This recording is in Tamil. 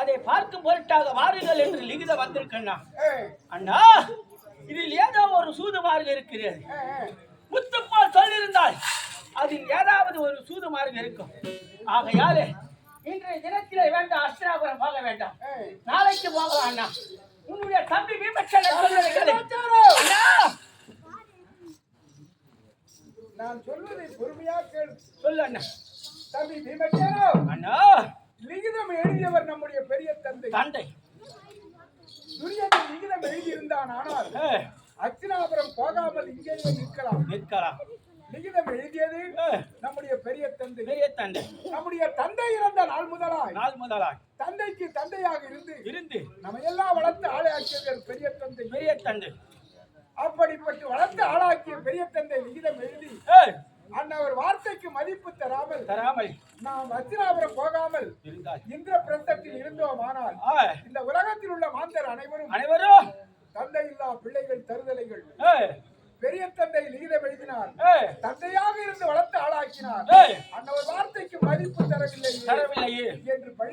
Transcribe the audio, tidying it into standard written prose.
அதை பார்க்கும் பொருட்டாக வாருங்கள் என்று லிகிதம் வந்திருக்கண்ணா. அண்ணா, இதில் ஏதோ ஒரு சூது மார்க்கம் இருக்கிறது. முத்துப்பால் சொல்லியிருந்தால் அதில் ஏதாவது ஒரு சூது மார்க்கம் இருக்கும். ஆகையாலே இன்றைய தினத்திலே வேண்டாம், அஸ்தினாபுரம் போக வேண்டாம், நாளைக்கு போகலாம் அண்ணா. உன்னுடைய தம்பி பீமச்சேன நான் சொல்வதை பொறுமையா கேளு. சொல்லு அண்ணா. தம்பி பீமச்சேனோ அண்ணா, லிகிதம் எழுதியவர் நம்முடைய பெரிய தந்தை. துரியன் லிகிதம் எழுதியிருந்தான். ஆனால் அஸ்தினாபுரம் போகாமல் இங்கேயே நிற்கலாம். லிகிதம் எழுதியது நம்முடைய பெரிய தந்தை. நம்முடைய தந்தை இறந்த நாள் முதலாய் தந்தைக்கு தந்தையாக இருந்து நம்ம எல்லாம் வளர்த்து ஆளாக்கியது பெரிய தந்தை. அப்படிப்பட்டு வளர்த்து ஆளாக்கிய பெரிய தந்தை லிகிதம் எழுதி அன்னவர் வார்த்தைக்கு மதிப்பு தராமல் நாம் அஸ்தினாபுரம் போகாமல் இந்திரபிரஸ்தத்தில் இருந்தோமானால் இந்த உலகத்தில் உள்ள மாந்தர் அனைவரும் தந்தை இல்லா பிள்ளைகள் தருதலைகள். பெரிய தந்தை லிகிதம் எழுதினார். தந்தையாக இருந்து வளர்த்து ஆளாக்கினார். அன்னவர் வார்த்தைக்கு மதிப்பு தரவில்லை என்று